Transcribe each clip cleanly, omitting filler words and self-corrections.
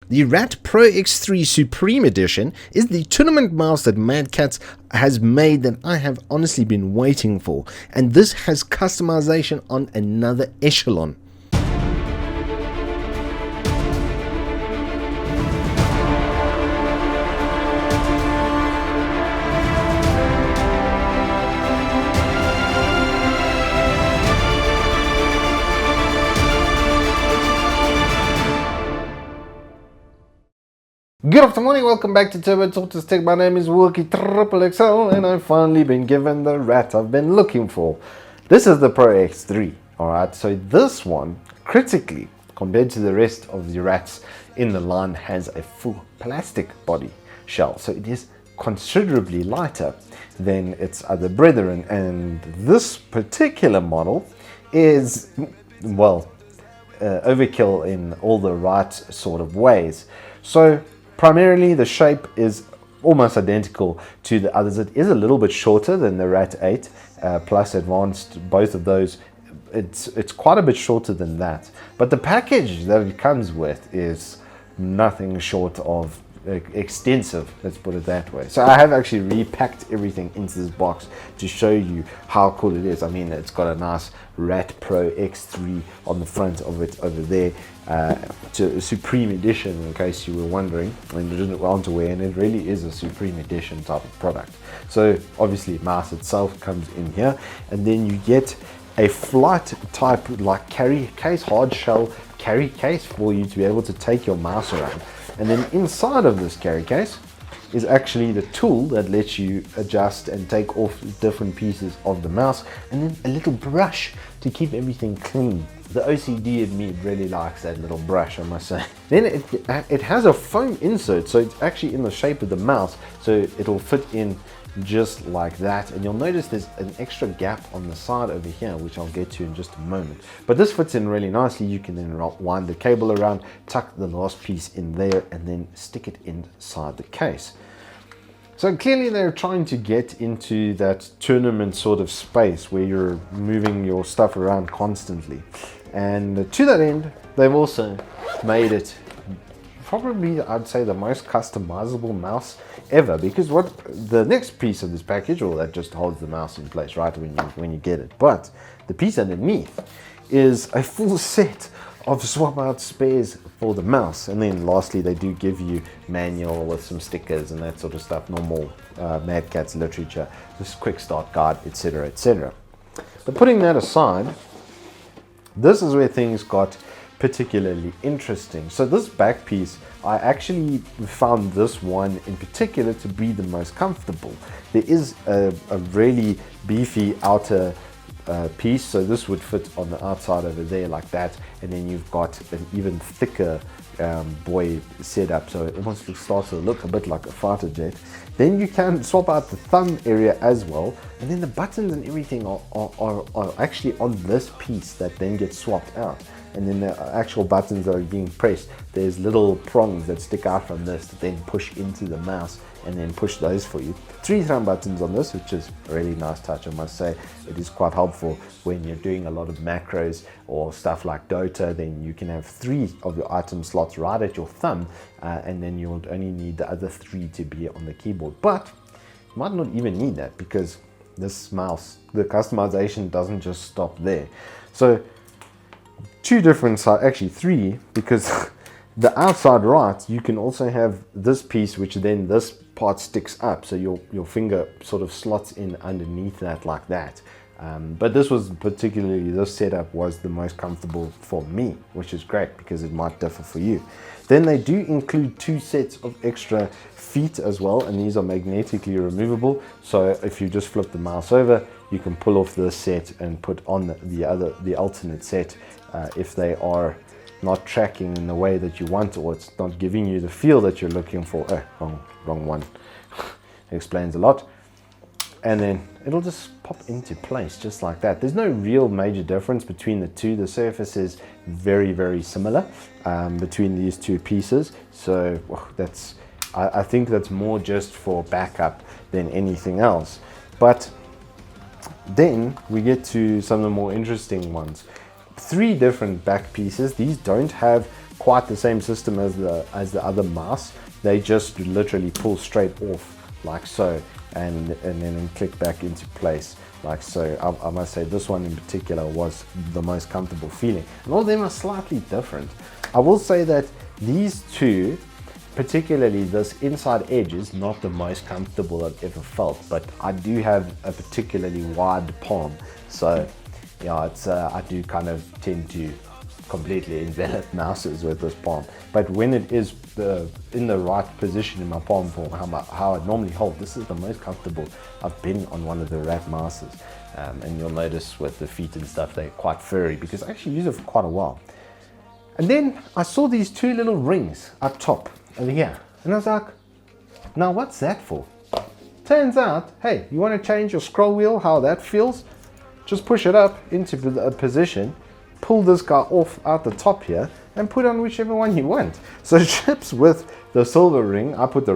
The R.A.T Pro X3 Supreme Edition is the tournament mouse that Madcatz has made that I have honestly been waiting for, and this has customization on another echelon. Good afternoon, welcome back to Turbo Tortoise Tech. My name is Gooooooooood and I've finally been given the rat I've been looking for. This is the Pro X3, alright, so this one, critically, compared to the rest of the rats in the line, has a full plastic body shell, so it is considerably lighter than its other brethren, and this particular model is, well, overkill in all the right sort of ways. So primarily the shape is almost identical to the others. It is a little bit shorter than the R.A.T. 8 plus advanced, both of those. It's quite a bit shorter than that, but the package that it comes with is nothing short of extensive, let's put it that way. So I have actually repacked everything into this box to show you how cool it is. I mean, it's got a nice R.A.T Pro X3 on the front of it over there, to a Supreme Edition, in case you were wondering and didn't want to wear, and it really is a Supreme Edition type of product. So obviously mouse itself comes in here, and then you get a flight type like carry case, hard shell carry case for you to be able to take your mouse around. And then inside of this carry case is actually the tool that lets you adjust and take off different pieces of the mouse, and then a little brush to keep everything clean. The OCD in me really likes that little brush, I must say. Then it has a foam insert, so it's actually in the shape of the mouse, so it'll fit in just like that. And you'll notice there's an extra gap on the side over here, which I'll get to in just a moment, but this fits in really nicely. You can then wind the cable around, tuck the last piece in there, and then stick it inside the case. So clearly they're trying to get into that tournament sort of space where you're moving your stuff around constantly, and to that end they've also made it probably, I'd say, the most customizable mouse ever, because what the next piece of this package, well, that just holds the mouse in place right when you get it, but the piece underneath is a full set of swap out spares for the mouse. And then lastly, they do give you manual with some stickers and that sort of stuff, normal Madcatz literature, this quick start guide, etc, etc. But putting that aside, this is where things got particularly interesting. So this back piece, I actually found this one in particular to be the most comfortable. There is a really beefy outer piece, so this would fit on the outside over there like that, and then you've got an even thicker buoy setup, so it almost starts to look a bit like a fighter jet. Then you can swap out the thumb area as well, and then the buttons and everything are actually on this piece that then gets swapped out. And then the actual buttons that are being pressed, there's little prongs that stick out from this that then push into the mouse and then push those for you. 3 thumb buttons on this, which is a really nice touch, I must say. It is quite helpful when you're doing a lot of macros or stuff like Dota. Then you can have 3 of your item slots right at your thumb, and then you'll only need the other 3 to be on the keyboard. But you might not even need that, because this mouse, the customization doesn't just stop there. So 2 different sides, actually 3, because the outside right, you can also have this piece, which then this part sticks up, so your finger sort of slots in underneath that like that. But this was particularly, this setup was the most comfortable for me, which is great because it might differ for you. Then they do include 2 sets of extra feet as well, and these are magnetically removable, so if you just flip the mouse over, you can pull off this set and put on the alternate set if they are not tracking in the way that you want, or it's not giving you the feel that you're looking for. Wrong one. Explains a lot. And then it'll just pop into place just like that. There's no real major difference between the two. The surface is very, very similar between these 2 pieces, so I think that's more just for backup than anything else. But then we get to some of the more interesting ones. 3 different back pieces. These don't have quite the same system as the other mouse. They just literally pull straight off like so, and then click back into place like so. I must say this one in particular was the most comfortable feeling, and all of them are slightly different. I will say that these two, particularly this inside edge, is not the most comfortable I've ever felt, but I do have a particularly wide palm, so yeah, it's I do kind of tend to completely envelop mouses with this palm. But when it is in the right position in my palm for how I normally hold, this is the most comfortable I've been on one of the R.A.T mouses. And you'll notice with the feet and stuff, they're quite furry because I actually use it for quite a while. And then I saw these two little rings up top over here, and I was like, now what's that for? Turns out, hey, you want to change your scroll wheel, how that feels? Just push it up into a position, pull this guy off out the top here, and put on whichever one you want. So it ships with the silver ring. I put the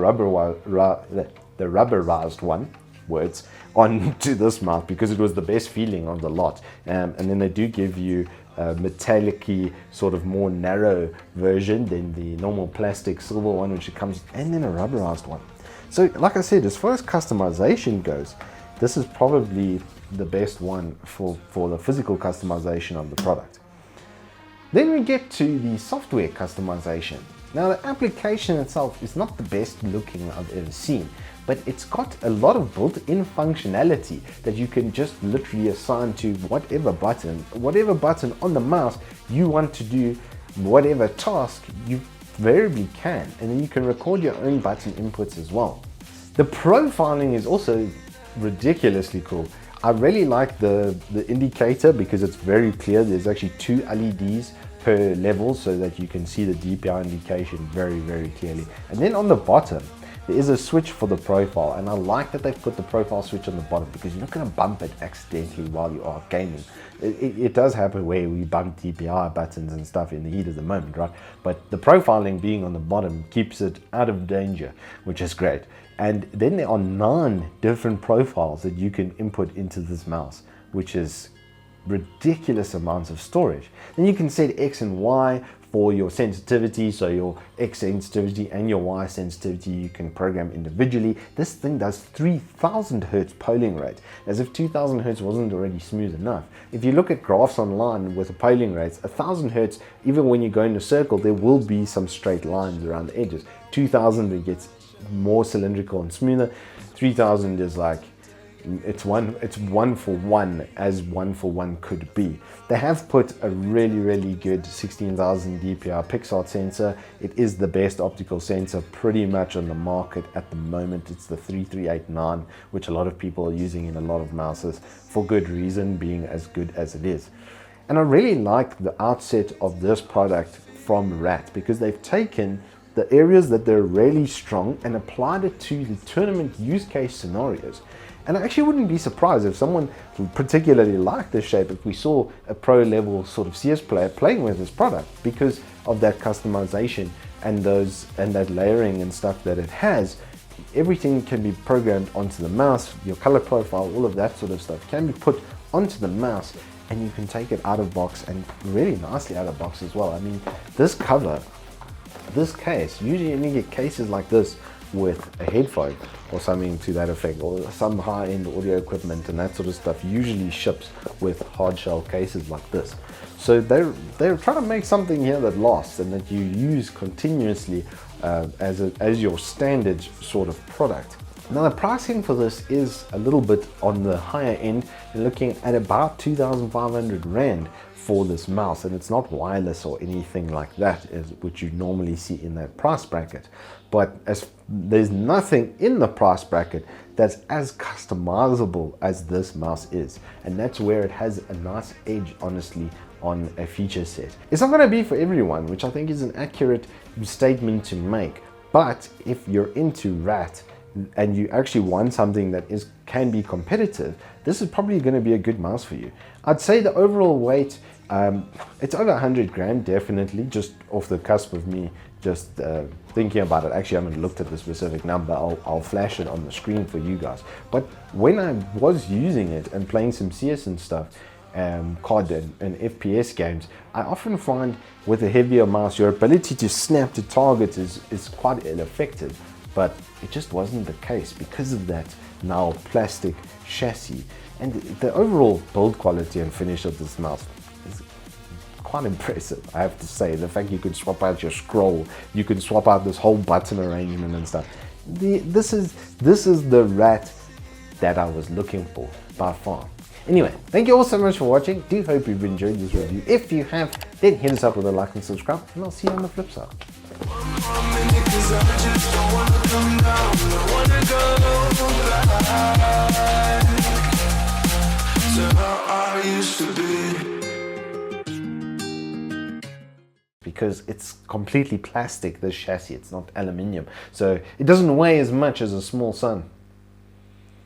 rubberized one, words, onto this mount because it was the best feeling of the lot. And then they do give you a metallic-y, sort of more narrow version than the normal plastic silver one, which it comes, and then a rubberized one. So like I said, as far as customization goes, this is probably the best one for the physical customization of the product. Then we get to the software customization. Now the application itself is not the best looking I've ever seen, but it's got a lot of built-in functionality that you can just literally assign to whatever button on the mouse you want to do whatever task you variably can, and then you can record your own button inputs as well. The profiling is also ridiculously cool. I really like the indicator because it's very clear. There's actually 2 LEDs per level so that you can see the DPI indication very, very clearly. And then on the bottom, there is a switch for the profile, and I like that they've put the profile switch on the bottom because you're not going to bump it accidentally while you are gaming. It does happen where we bump DPI buttons and stuff in the heat of the moment, right? But the profiling being on the bottom keeps it out of danger, which is great. And then there are 9 different profiles that you can input into this mouse, which is ridiculous amounts of storage. Then you can set X and Y for your sensitivity, so your X sensitivity and your Y sensitivity you can program individually. This thing does 3000 Hertz polling rate, as if 2000 Hertz wasn't already smooth enough. If you look at graphs online with the polling rates, 1000 Hertz, even when you go in a circle, there will be some straight lines around the edges. 2000, it gets more cylindrical and smoother. 3000 is like, it's one for one, as one for one could be. They have put a really good 16,000 DPI PixArt sensor. It is the best optical sensor pretty much on the market at the moment. It's the 3389, which a lot of people are using in a lot of mouses for good reason, being as good as it is. And I really like the outset of this product from R.A.T because they've taken the areas that they're really strong and applied it to the tournament use case scenarios. And I actually wouldn't be surprised if someone particularly liked this shape if we saw a pro level sort of CS player playing with this product because of that customization and that layering and stuff that it has. Everything can be programmed onto the mouse, your color profile, all of that sort of stuff can be put onto the mouse, and you can take it out of box, and really nicely out of box as well. I mean, this cover, this case, usually you only get cases like this with a headphone or something to that effect, or some high-end audio equipment and that sort of stuff usually ships with hard shell cases like this. So they're trying to make something here that lasts and that you use continuously as your standard sort of product. Now the pricing for this is a little bit on the higher end. You're looking at about 2,500 Rand for this mouse, and it's not wireless or anything like that, which you normally see in that price bracket. But there's nothing in the price bracket that's as customizable as this mouse is, and that's where it has a nice edge, honestly, on a feature set. It's not going to be for everyone, which I think is an accurate statement to make, but if you're into R.A.T and you actually want something that can be competitive, this is probably going to be a good mouse for you. I'd say the overall weight, it's over 100 grams, definitely, just off the cusp of me just thinking about it. Actually, I haven't looked at the specific number. I'll flash it on the screen for you guys. But when I was using it and playing some CS and stuff, COD and FPS games, I often find with a heavier mouse, your ability to snap to targets is quite effective, but it just wasn't the case because of that now plastic chassis. And the overall build quality and finish of this mouse is quite impressive, I have to say. The fact you could swap out your scroll, you can swap out this whole button arrangement and stuff. This is the rat that I was looking for by far. Anyway, thank you all so much for watching. Do hope you've enjoyed this review. If you have, then hit us up with a like and subscribe, and I'll see you on the flip side. Because it's completely plastic, this chassis, it's not aluminium, so it doesn't weigh as much as a small Sun.